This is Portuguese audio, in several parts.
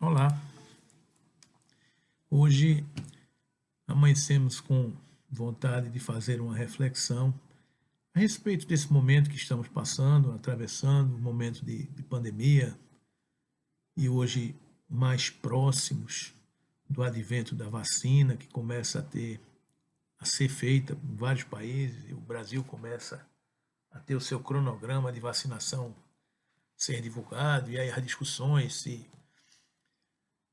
Olá, hoje amanhecemos com vontade de fazer uma reflexão a respeito desse momento que estamos passando, atravessando, um momento de pandemia, e hoje mais próximos do advento da vacina, que começa a ser feita em vários países, e o Brasil começa a ter o seu cronograma de vacinação ser divulgado, e aí as discussões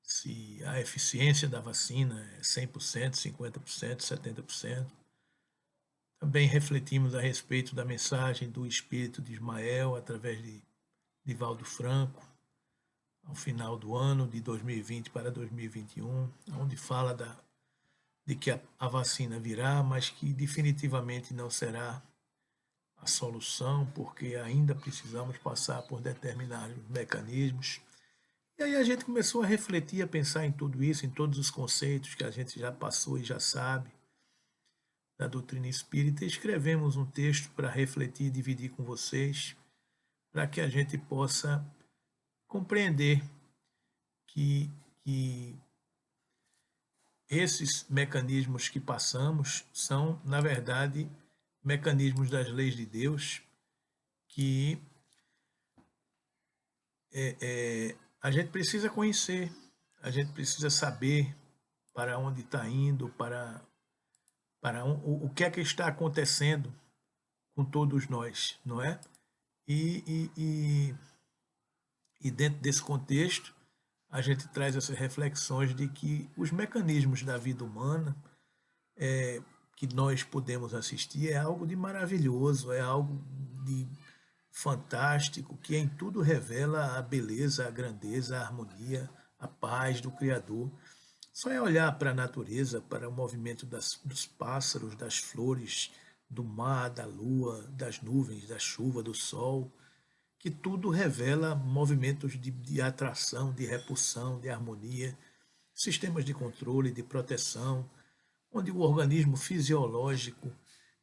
se a eficiência da vacina é 100%, 50%, 70%. Também refletimos a respeito da mensagem do Espírito de Ismael, através de Valdo Franco, ao final do ano de 2020 para 2021, onde fala de que a vacina virá, mas que definitivamente não será a solução, porque ainda precisamos passar por determinados mecanismos. E aí a gente começou a refletir, a pensar em tudo isso, em todos os conceitos que a gente já passou e já sabe da doutrina espírita, e escrevemos um texto para refletir e dividir com vocês, para que a gente possa compreender que esses mecanismos que passamos são, na verdade, mecanismos das leis de Deus que a gente precisa conhecer, a gente precisa saber para onde está indo, o que é que está acontecendo com todos nós, não é? E dentro desse contexto, a gente traz essas reflexões de que os mecanismos da vida humana que nós podemos assistir é algo de maravilhoso, é algo de fantástico, que em tudo revela a beleza, a grandeza, a harmonia, a paz do Criador. Só é olhar para a natureza, para o movimento dos pássaros, das flores, do mar, da lua, das nuvens, da chuva, do sol, que tudo revela movimentos de atração, de repulsão, de harmonia, sistemas de controle, de proteção, onde o organismo fisiológico,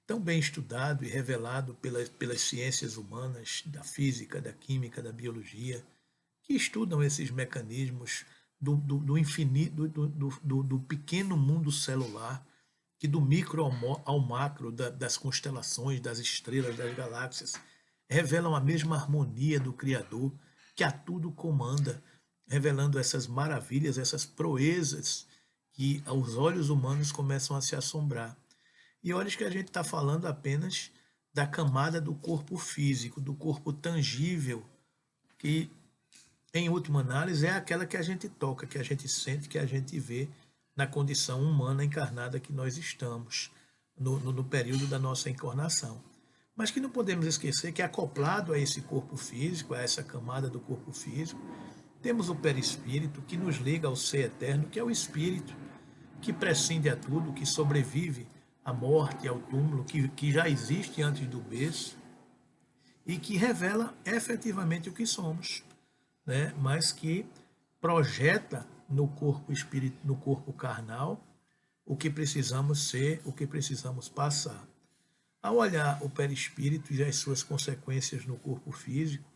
tão bem estudado e revelado pelas ciências humanas, da física, da química, da biologia, que estudam esses mecanismos do infinito, do pequeno mundo celular, que do micro ao macro, das constelações, das estrelas, das galáxias, revelam a mesma harmonia do Criador, que a tudo comanda, revelando essas maravilhas, essas proezas que aos olhos humanos começam a se assombrar. E olha que a gente está falando apenas da camada do corpo físico, do corpo tangível, que em última análise, é aquela que a gente toca, que a gente sente, que a gente vê na condição humana encarnada que nós estamos, no período da nossa encarnação. Mas que não podemos esquecer que, acoplado a esse corpo físico, a essa camada do corpo físico, temos o perispírito que nos liga ao ser eterno, que é o espírito, que prescinde a tudo, que sobrevive à morte, ao túmulo, que já existe antes do berço e que revela efetivamente o que somos, né? Mas que projeta no corpo espírito, no corpo carnal, o que precisamos ser, o que precisamos passar. Ao olhar o perispírito e as suas consequências no corpo físico,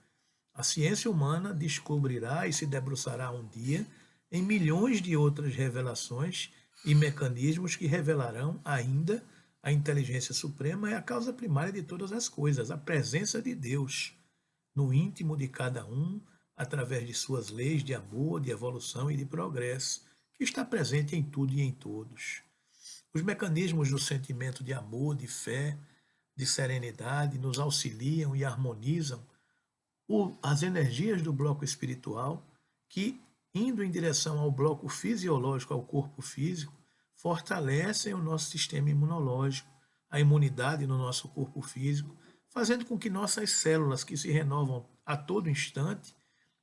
a ciência humana descobrirá e se debruçará um dia em milhões de outras revelações e mecanismos que revelarão ainda a inteligência suprema é a causa primária de todas as coisas, a presença de Deus no íntimo de cada um, através de suas leis de amor, de evolução e de progresso, que está presente em tudo e em todos. Os mecanismos do sentimento de amor, de fé, de serenidade nos auxiliam e harmonizam as energias do bloco espiritual, que, indo em direção ao bloco fisiológico, ao corpo físico, fortalecem o nosso sistema imunológico, a imunidade no nosso corpo físico, fazendo com que nossas células, que se renovam a todo instante,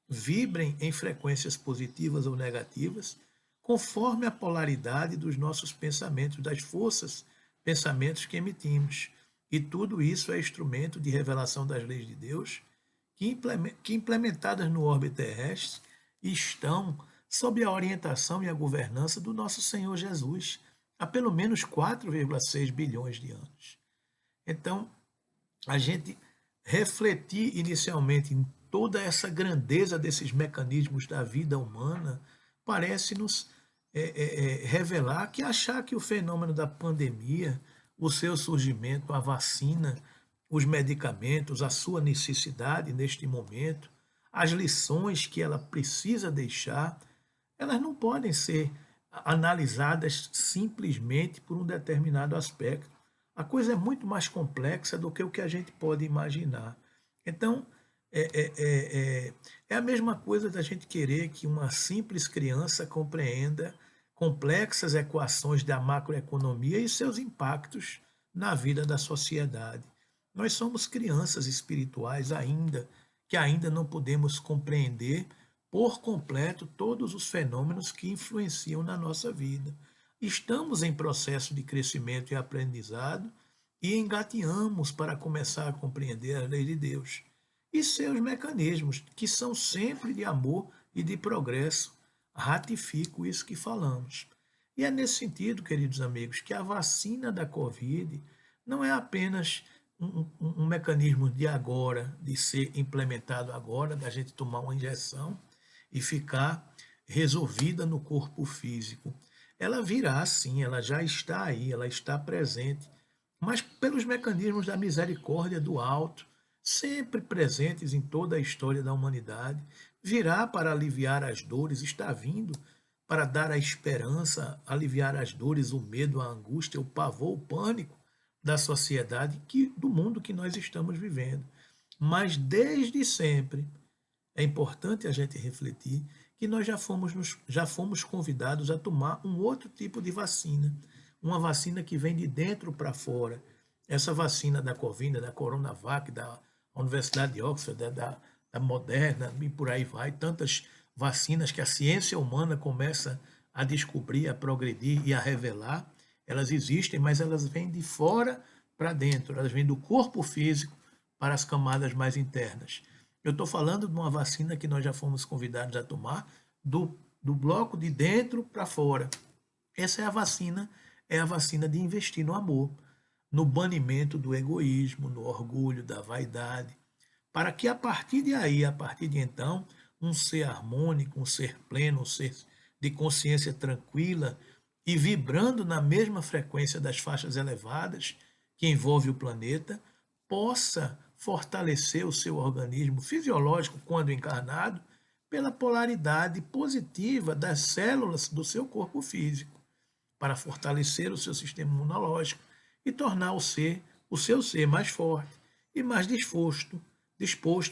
vibrem em frequências positivas ou negativas, conforme a polaridade dos nossos pensamentos, das forças, pensamentos que emitimos. E tudo isso é instrumento de revelação das leis de Deus, que implementadas no orbe terrestre estão sob a orientação e a governança do nosso Senhor Jesus, há pelo menos 4,6 bilhões de anos. Então, a gente refletir inicialmente em toda essa grandeza desses mecanismos da vida humana parece nos revelar que achar que o fenômeno da pandemia, o seu surgimento, a vacina, os medicamentos, a sua necessidade neste momento, as lições que ela precisa deixar, elas não podem ser analisadas simplesmente por um determinado aspecto. A coisa é muito mais complexa do que o que a gente pode imaginar. Então, é a mesma coisa da gente querer que uma simples criança compreenda complexas equações da macroeconomia e seus impactos na vida da sociedade. Nós somos crianças espirituais ainda, que ainda não podemos compreender por completo todos os fenômenos que influenciam na nossa vida. Estamos em processo de crescimento e aprendizado e engateamos para começar a compreender a lei de Deus e seus mecanismos, que são sempre de amor e de progresso. Ratifico isso que falamos. E é nesse sentido, queridos amigos, que a vacina da Covid não é apenas um mecanismo de agora, de ser implementado agora, da gente tomar uma injeção e ficar resolvida no corpo físico. Ela virá sim, ela já está aí, ela está presente, mas pelos mecanismos da misericórdia do alto, sempre presentes em toda a história da humanidade, virá para aliviar as dores, está vindo para dar a esperança, aliviar as dores, o medo, a angústia, o pavor, o pânico da sociedade, do mundo que nós estamos vivendo. Mas desde sempre, é importante a gente refletir que nós já fomos convidados a tomar um outro tipo de vacina, uma vacina que vem de dentro para fora. Essa vacina da Covid, da Coronavac, da Universidade de Oxford, da Moderna e por aí vai, tantas vacinas que a ciência humana começa a descobrir, a progredir e a revelar. Elas existem, mas elas vêm de fora para dentro, elas vêm do corpo físico para as camadas mais internas. Eu estou falando de uma vacina que nós já fomos convidados a tomar do bloco de dentro para fora. Essa é a vacina de investir no amor, no banimento do egoísmo, no orgulho, da vaidade, para que a partir de aí, a partir de então, um ser harmônico, um ser pleno, um ser de consciência tranquila e vibrando na mesma frequência das faixas elevadas que envolve o planeta, possa fortalecer o seu organismo fisiológico quando encarnado pela polaridade positiva das células do seu corpo físico, para fortalecer o seu sistema imunológico e tornar o seu ser mais forte e mais disposto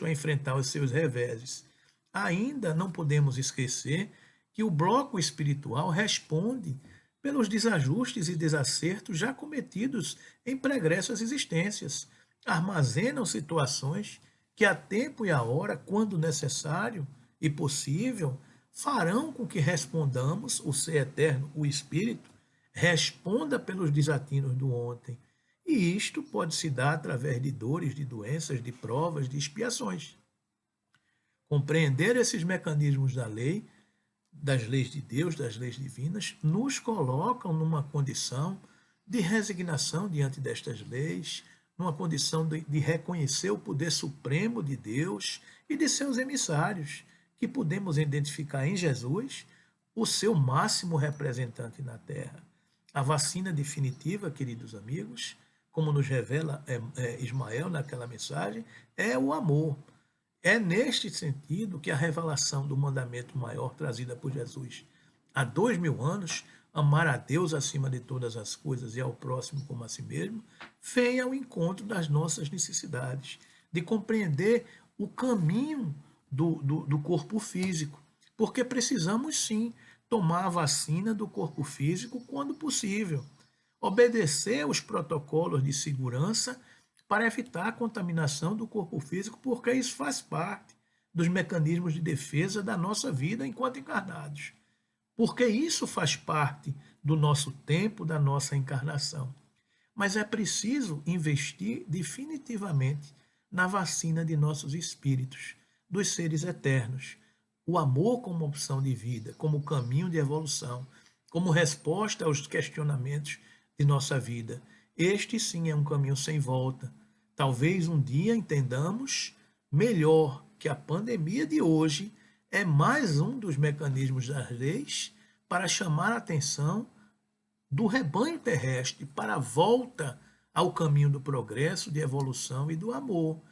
a enfrentar os seus reveses. Ainda não podemos esquecer que o bloco espiritual responde pelos desajustes e desacertos já cometidos em pregressas existências. Armazenam situações que a tempo e a hora, quando necessário e possível, farão com que respondamos, o ser eterno, o Espírito, responda pelos desatinos do ontem. E isto pode se dar através de dores, de doenças, de provas, de expiações. Compreender esses mecanismos da lei, das leis de Deus, das leis divinas, nos colocam numa condição de resignação diante destas leis, numa condição de reconhecer o poder supremo de Deus e de seus emissários, que podemos identificar em Jesus, o seu máximo representante na Terra. A vacina definitiva, queridos amigos, como nos revela Ismael naquela mensagem, é o amor. É neste sentido que a revelação do mandamento maior trazida por Jesus há 2000 anos, amar a Deus acima de todas as coisas e ao próximo como a si mesmo, vem ao encontro das nossas necessidades, de compreender o caminho do corpo físico, porque precisamos sim tomar a vacina do corpo físico quando possível, obedecer os protocolos de segurança para evitar a contaminação do corpo físico, porque isso faz parte dos mecanismos de defesa da nossa vida enquanto encarnados. Porque isso faz parte do nosso tempo, da nossa encarnação. Mas é preciso investir definitivamente na vacina de nossos espíritos, dos seres eternos. O amor como opção de vida, como caminho de evolução, como resposta aos questionamentos de nossa vida. Este sim é um caminho sem volta. Talvez um dia entendamos melhor que a pandemia de hoje é mais um dos mecanismos das leis para chamar a atenção do rebanho terrestre para a volta ao caminho do progresso, de evolução e do amor,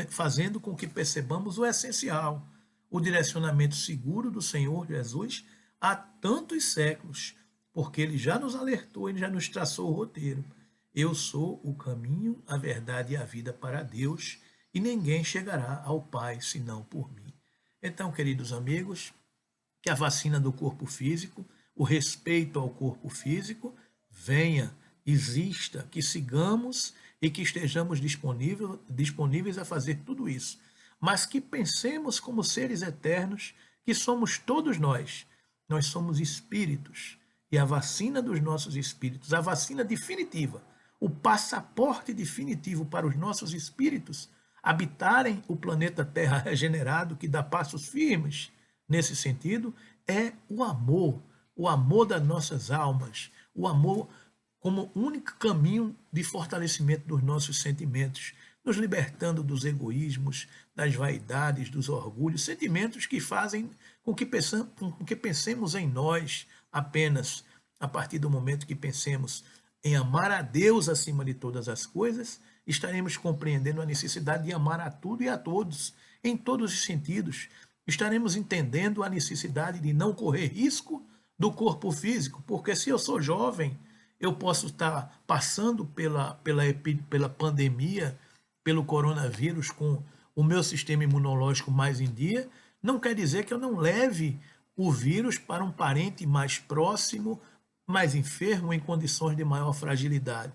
fazendo com que percebamos o essencial, o direcionamento seguro do Senhor Jesus há tantos séculos, porque ele já nos alertou, ele já nos traçou o roteiro. Eu sou o caminho, a verdade e a vida para Deus, e ninguém chegará ao Pai senão por mim. Então, queridos amigos, que a vacina do corpo físico, o respeito ao corpo físico, venha, exista, que sigamos e que estejamos disponíveis a fazer tudo isso. Mas que pensemos como seres eternos, que somos todos nós. Nós somos espíritos. E a vacina dos nossos espíritos, a vacina definitiva, o passaporte definitivo para os nossos espíritos habitarem o planeta Terra regenerado, que dá passos firmes nesse sentido, é o amor das nossas almas, o amor como único caminho de fortalecimento dos nossos sentimentos, nos libertando dos egoísmos, das vaidades, dos orgulhos, sentimentos que fazem com que pensemos em nós apenas a partir do momento que pensemos em amar a Deus acima de todas as coisas, estaremos compreendendo a necessidade de amar a tudo e a todos, em todos os sentidos. Estaremos entendendo a necessidade de não correr risco do corpo físico, porque se eu sou jovem, eu posso estar passando pela pandemia, pelo coronavírus, com o meu sistema imunológico mais em dia, não quer dizer que eu não leve o vírus para um parente mais próximo, mais enfermo, em condições de maior fragilidade.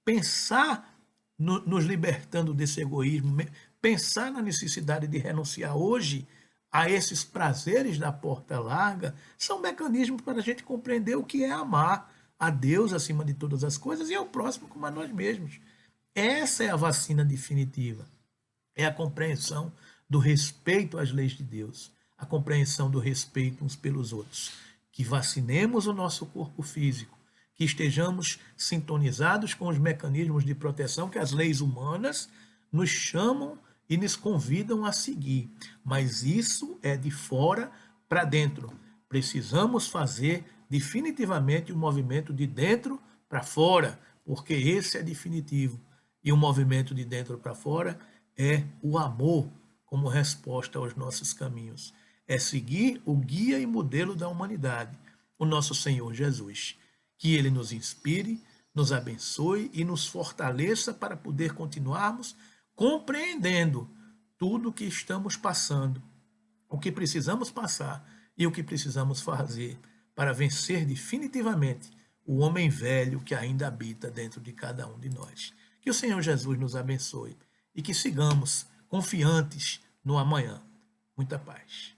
Pensar nos libertando desse egoísmo, pensar na necessidade de renunciar hoje a esses prazeres da porta larga, são mecanismos para a gente compreender o que é amar a Deus acima de todas as coisas e ao próximo como a nós mesmos. Essa é a vacina definitiva. É a compreensão do respeito às leis de Deus, a compreensão do respeito uns pelos outros. Que vacinemos o nosso corpo físico, que estejamos sintonizados com os mecanismos de proteção que as leis humanas nos chamam e nos convidam a seguir. Mas isso é de fora para dentro. Precisamos fazer definitivamente o movimento de dentro para fora, porque esse é definitivo. E o movimento de dentro para fora é o amor como resposta aos nossos caminhos. É seguir o guia e modelo da humanidade, o nosso Senhor Jesus. Que ele nos inspire, nos abençoe e nos fortaleça para poder continuarmos compreendendo tudo o que estamos passando, o que precisamos passar e o que precisamos fazer para vencer definitivamente o homem velho que ainda habita dentro de cada um de nós. Que o Senhor Jesus nos abençoe e que sigamos confiantes no amanhã. Muita paz.